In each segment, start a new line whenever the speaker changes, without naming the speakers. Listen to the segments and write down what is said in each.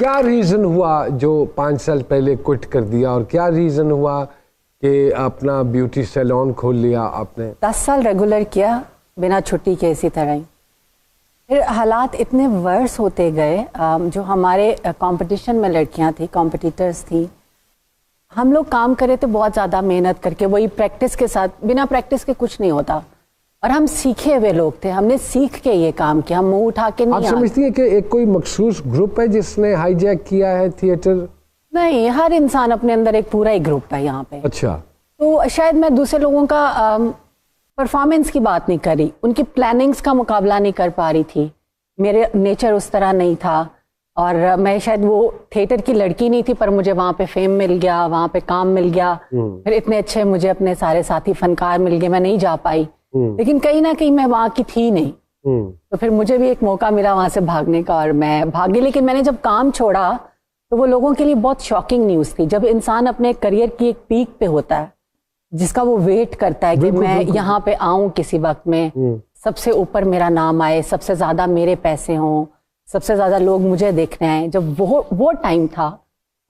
क्या रीज़न हुआ जो 5 साल पहले क्विट कर दिया, और क्या रीज़न हुआ कि अपना ब्यूटी सैलून खोल लिया आपने?
10 साल रेगुलर किया बिना छुट्टी के, इसी तरह ही। फिर हालात इतने वर्स होते गए, जो हमारे कंपटीशन में लड़कियां थी, कॉम्पिटिटर्स थी, हम लोग काम करे थे बहुत ज़्यादा मेहनत करके, वही प्रैक्टिस के साथ, बिना प्रैक्टिस के कुछ नहीं होता। और हम सीखे हुए लोग थे, हमने सीख के ये काम किया, हम मुंह उठा के नहीं।
आप समझती है कि एक कोई मखसूस ग्रुप है जिसने हाईजैक किया है थिएटर?
नहीं, हर इंसान अपने अंदर एक पूरा ही ग्रुप है यहाँ पे।
अच्छा।
तो शायद मैं दूसरे लोगों का परफॉर्मेंस की बात नहीं कर रही, उनकी प्लानिंग्स का मुकाबला नहीं कर पा रही थी। मेरे नेचर उस तरह नहीं था, और मैं शायद वो थिएटर की लड़की नहीं थी, पर मुझे वहाँ पे फेम मिल गया, वहाँ पे काम मिल गया, फिर इतने अच्छे मुझे अपने सारे साथी फनकार मिल गए, मैं नहीं जा पाई। लेकिन कहीं ना कहीं मैं वहाँ की थी नहीं, तो फिर मुझे भी एक मौका मिला वहाँ से भागने का, और मैं भागी। लेकिन मैंने जब काम छोड़ा तो वो लोगों के लिए बहुत शॉकिंग न्यूज़ थी। जब इंसान अपने करियर की एक पीक पे होता है, जिसका वो वेट करता है कि मैं यहाँ पे आऊं किसी वक्त में, सबसे ऊपर मेरा नाम आए, सबसे ज्यादा मेरे पैसे हों, सबसे ज्यादा लोग मुझे देखने आए, जब वो टाइम था,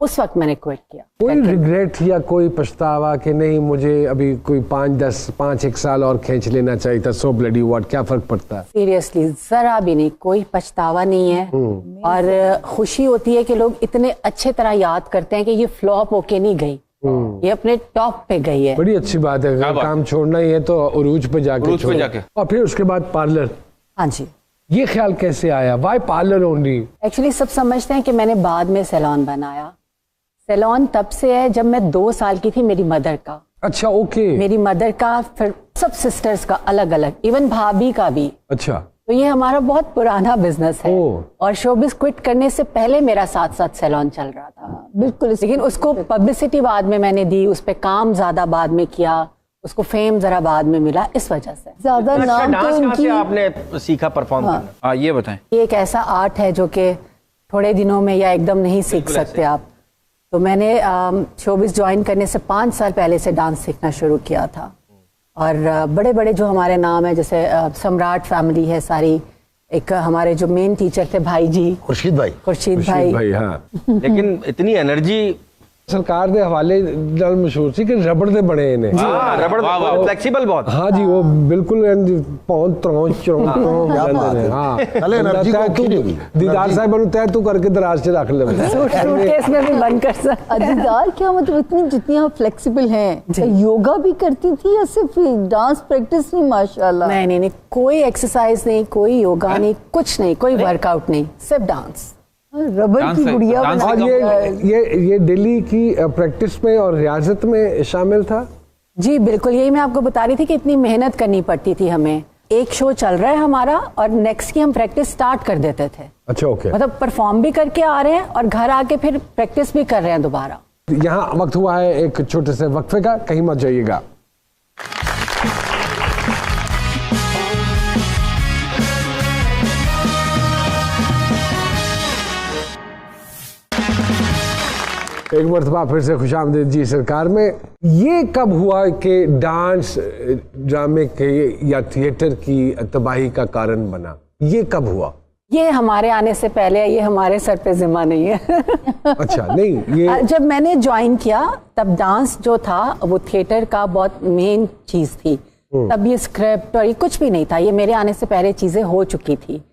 उस वक्त मैंने क्विट किया।
कोई रिग्रेट या कोई पछतावा कि नहीं मुझे अभी कोई 5-1 साल और खींच लेना चाहिए था, सो ब्लडी व्हाट, क्या फर्क पड़ता है?
सीरियसली जरा भी नहीं, कोई पछतावा नहीं है। और खुशी होती है कि लोग इतने अच्छे तरह याद करते हैं कि ये फ्लॉप होके नहीं गई, ये अपने टॉप पे गई है।
बड़ी अच्छी बात है। अगर काम छोड़ना ही है तो उरूज पे जाके। और फिर उसके बाद पार्लर।
हाँ जी।
ये ख्याल कैसे आया, वाई पार्लर ओनली?
एक्चुअली सब समझते हैं कि मैंने बाद में सैलून बनाया। सैलून तब से है जब मैं 2 साल की थी, मेरी मदर का।
अच्छा, ओके।
मेरी मदर का, फिर सब सिस्टर्स का अलग अलग, इवन भाभी का भी।
अच्छा।
तो ये हमारा बहुत पुराना बिजनेस है। और शोबिज क्विट करने से पहले मेरा साथ साथ सैलून चल रहा था। बिल्कुल। लेकिन उसको पब्लिसिटी बाद में मैंने दी, उस पे काम ज्यादा बाद में किया, उसको फेम जरा बाद में मिला, इस वजह से ज्यादा नाम तो उनकी।
आपने सीखा परफॉर्म करना? ये बताएं।
ये एक ऐसा आर्ट है जो कि थोड़े दिनों में या एकदम नहीं सीख सकते आप। तो मैंने शोबिज ज्वाइन करने से 5 साल पहले से डांस सीखना शुरू किया था। और बड़े बड़े जो हमारे नाम है, जैसे सम्राट फैमिली है सारी, एक हमारे जो मेन टीचर थे भाई जी, खुर्शीद भाई।
हाँ।
लेकिन इतनी एनर्जी
सरकार के हवाले नाल मशहूर सी कि रबड़ दे बने ने।
रबड़ फ्लेक्सिबल बहुत।
हाँ जी, वो बिल्कुल पौंच त्रौंच चौंच ने। हाँ, एनर्जी को दीदार साहब नु तय तू करके दराज से रख ले।
सूटकेस में भी बंद कर सकते।
दीदार क्या मतलब, इतनी जितनी आप फ्लेक्सिबल हैं, योगा भी करती थी या सिर्फ डांस प्रैक्टिस? नहीं, माशाल्लाह।
नहीं, कोई एक्सरसाइज नहीं, कोई योगा नहीं, कुछ नहीं, कोई वर्कआउट नहीं, सिर्फ डांस।
रबर की गुड़िया।
और ये दिल्ली की प्रैक्टिस में और रियाजत में शामिल था?
जी बिल्कुल, यही मैं आपको बता रही थी कि इतनी मेहनत करनी पड़ती थी हमें। एक शो चल रहा है हमारा और नेक्स्ट की हम प्रैक्टिस स्टार्ट कर देते थे।
अच्छा, ओके।
मतलब परफॉर्म भी करके आ रहे हैं और घर आके फिर प्रैक्टिस भी कर रहे हैं दोबारा।
यहाँ वक्त हुआ है एक छोटे से वक्फे का, कहीं मत जाइएगा। एक मरतबा फिर से खुशामदीद जी सरकार में। ये कब हुआ कि डांस ड्रामे के या थिएटर की तबाही का कारण बना? ये कब हुआ?
ये हमारे आने से पहले, ये हमारे सर पे जिम्मा नहीं है।
अच्छा, नहीं, ये
जब मैंने ज्वाइन किया तब डांस जो था वो थिएटर का बहुत मेन चीज थी। तब ये स्क्रिप्ट और ये कुछ भी नहीं था, ये मेरे आने से पहले चीजें हो चुकी थी।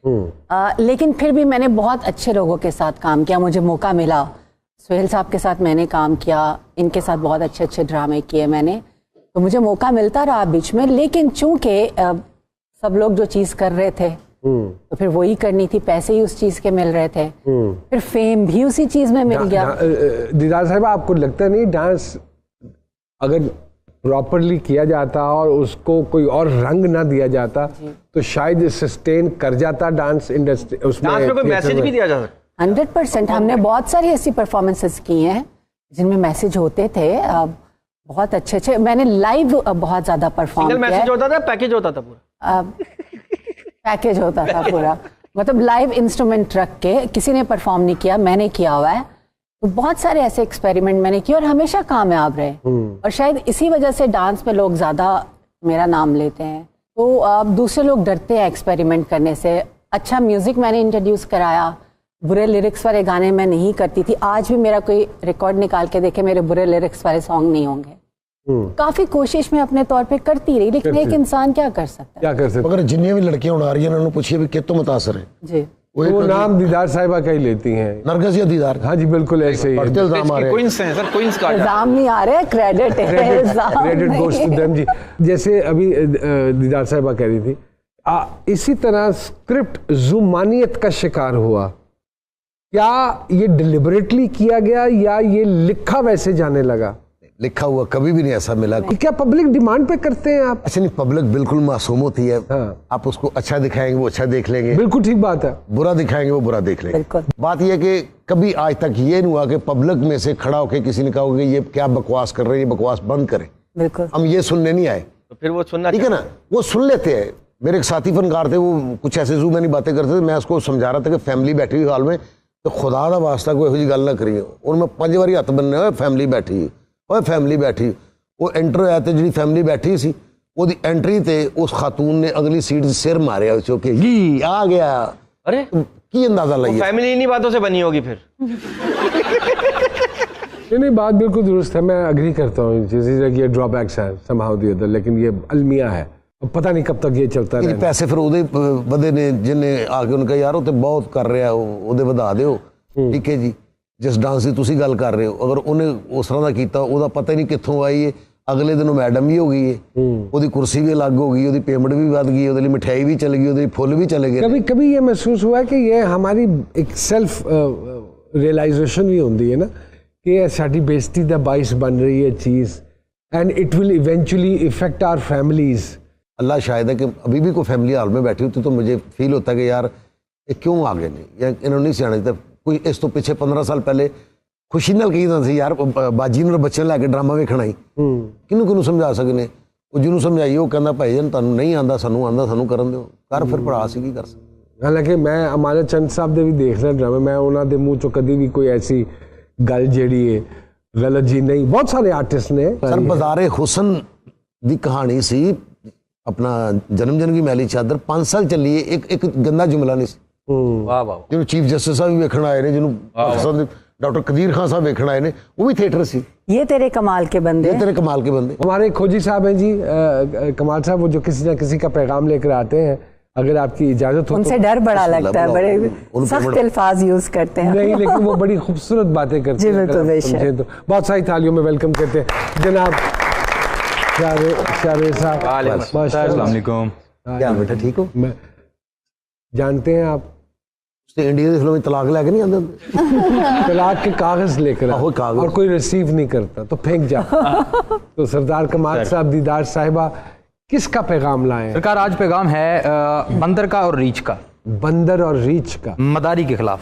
लेकिन फिर भी मैंने बहुत अच्छे लोगों के साथ काम किया, मुझे मौका मिला। सुहेल साहब के साथ मैंने काम किया, इनके साथ बहुत अच्छे अच्छे ड्रामे किए मैंने, तो मुझे मौका मिलता रहा बीच में। लेकिन चूंकि सब लोग जो चीज कर रहे थे तो फिर वही करनी थी, पैसे ही उस चीज के मिल रहे थे, फिर फेम भी उसी चीज में मिल गया।
दीदार साहब, आपको लगता नहीं डांस अगर प्रॉपरली किया जाता और उसको कोई और रंग ना दिया जाता तो शायद सस्टेन कर जाता डांस इंडस्ट्री? उसमें
कोई मैसेज भी दिया जा सकता?
100%। हमने बहुत सारी ऐसी परफॉर्मेंसेस की हैं जिनमें मैसेज होते थे, बहुत अच्छे अच्छे। मैंने लाइव बहुत ज्यादा परफॉर्म किया।
मैसेज होता था, पैकेज होता था पूरा?
पैकेज होता था पूरा, मतलब लाइव इंस्ट्रूमेंट रख के। किसी ने परफॉर्म नहीं किया, मैंने किया हुआ है। तो बहुत सारे ऐसे एक्सपेरिमेंट मैंने किए और हमेशा कामयाब रहे। और शायद इसी वजह से डांस में लोग ज्यादा मेरा नाम लेते हैं। तो दूसरे लोग डरते हैं एक्सपेरिमेंट करने से। अच्छा म्यूजिक मैंने इंट्रोड्यूस कराया, बुरे लिरिक्स वाले गाने मैं नहीं करती थी। आज भी मेरा कोई रिकॉर्ड निकाल के देखे, मेरे बुरे लिरिक्स वाले सॉन्ग नहीं होंगे। काफी कोशिश मैं अपने तौर पे करती रही, लेकिन एक इंसान क्या कर सकता है।
क्या कर सकते?
अगर जिन्नियां भी लड़कियां उड़ा रही हैं उन्होंने पूछिए भी कितो मुतासर है
जी,
वो नाम दीदार साहिबा का ही लेती हैं।
नरगस या दीदार।
हाँ जी बिल्कुल ऐसे ही है।
बढ़ते इल्जाम आ रहे हैं।
क्वींस हैं सर, क्वींस का
इल्जाम नहीं आ रहे, क्रेडिट है, इल्जाम
क्रेडिट
नहीं
गोज़ टू देम जी। जैसे अभी दीदार साहिबा कह रही थी, इसी तरह स्क्रिप्ट जुमानियत का शिकार हुआ। क्या ये डिलिबरेटली किया गया या ये लिखा वैसे जाने लगा?
लिखा हुआ कभी भी नहीं ऐसा मिला।
क्या पब्लिक डिमांड पे करते हैं आप?
अच्छा नहीं, पब्लिक बिल्कुल मासूम होती है।
हाँ।
आप उसको अच्छा दिखाएंगे वो अच्छा देख लेंगे,
बिल्कुल ठीक बात है।
बुरा दिखाएंगे वो बुरा देख लेंगे।
बिल्कुल।
बात यह है कि कभी आज तक ये नहीं हुआ कि पब्लिक में से खड़ा होकर किसी ने कहा होगा ये क्या बकवास कर रहे हैं, ये बकवास बंद करें।
बिल्कुल।
हम ये सुनने नहीं आए,
तो फिर वो सुनना
ठीक है ना, वो सुन लेते हैं। मेरे एक साथी फनकार थे, वो कुछ ऐसे जू मैंने बातें करते थे, मैं उसको समझा रहा था कि फैमिली बैठी हुई हाल में तो खुदा दा वास्ता कोई यही गल ना करिए। और मैं 5 बारी हत्थ बनने फैमिली बैठी और फैमिली बैठी वो एंटर होया तो जी फैमिली बैठी सी ਉਹਦੀ एंट्री ते उस खातून ने अगली सीट से सिर मारे कि ये आ गया।
अरे
की अंदाजा लाइए,
फैमिली इन्हीं बातों से बनी होगी फिर।
नहीं बात बिल्कुल दुरुस्त है, मैं अग्री करता हूँ। ये ड्रॉबैक्स है समहाउ दी अदर, लेकिन ये अलमिया है, पता नहीं कब तक ये चलता रहेगा।
पैसे फिर ਉਹਦੇ बंदे ने जिन्हें आके उनका यार ਉਹ ਤੇ बहुत कर रहा ਉਹਦੇ ਵਧਾ ਦਿਓ, ठीक है जी। जिस डांस की तुसी गल कर रहे हो अगर उन्हें उस तरह का किया ਉਹਦਾ पता ही नहीं कित्थों आई है। अगले दिन मैडम भी हो गई है, ਉਹਦੀ कुर्सी भी अलग हो गई, ਉਹਦੀ पेमेंट भी बढ़ गई, ਉਹਦੇ ਲਈ मिठाई भी चल गई, ਉਹਦੇ ਲਈ फुल भी चले गए।
कभी कभी ये महसूस हुआ कि ये हमारी एक सेल्फ रियलाइजेशन भी होती है ना कि साड़ी बेइज्जती दा बाइस बन रही है चीज़, and it will eventually effect our families.
अल्लाह शायद है कि अभी भी कोई फैमिली हॉल में बैठी होती तो मुझे फील होता है कि यार ये क्यों आगे नहीं, या इन्होंने नहीं सियाने था। कोई इस तो पीछे 15 साल पहले खुशी नाल कही जाता यार बाजी ने बच्चे लैके ड्रामा वेखना ही, किनू किनू समझा सकने। वो जिन्होंने समझाइए वो कहना भाई जान तुहानू नहीं आंदा, सानू आंदा, सानू करन दिओ कर, फिर भरा सी की कर सकते।
हालांकि मैं अमानत चंद साहब दे भी देख रहा ड्रामे, मैं उन्होंने मूँह चो कभी भी कोई ऐसी गल जेड़ी है गलत जी नहीं। बहुत सारे आर्टिस्ट ने
सर बाजारे हुसन दी कहानी सी, अपना जन्मदिन की मैली चादर 5 साल चली है, एक गंदा जुमला नहीं सी।
वाह वाह।
जिन्होंने चीफ जस्टिस साहब भी वेखण आए ने, जिन्होंने डॉक्टर कदीर खान साहब वेखण आए ने, वो भी थिएटर सी।
ये तेरे कमाल के बंदे,
ये तेरे कमाल के बंदे।
हमारे खोजी साहब हैं जी, कमाल साहब, वो जो किसी ना किसी का पैगाम लेकर आते हैं, अगर आपकी इजाजत हो
उनसे डर बड़ा लगता है, बड़े सख्त अल्फाज यूज करते हैं।
नहीं, लेकिन वो बड़ी खूबसूरत बातें करते
जी
हैं।
बिल्कुल, बेशक।
तो बहुत सारी थालियों में वेलकम करते हैं जनाब शारे साहब।
अस्सलाम वालेकुम।
क्या बेटा ठीक हो?
मैं जानते हैं आप
इंडिया की फिल्म में तलाक लेके नहीं आते,
तलाक के कागज लेकर
आहो, कागज।
और कोई रिसीव नहीं करता तो फेंक जा। तो सरदार कमाल साहब, दीदार साहिबा, किसका पैगाम लाए हैं?
सरकार आज पैगाम है बंदर का और रीछ का,
बंदर और रीछ का,
मदारी के खिलाफ।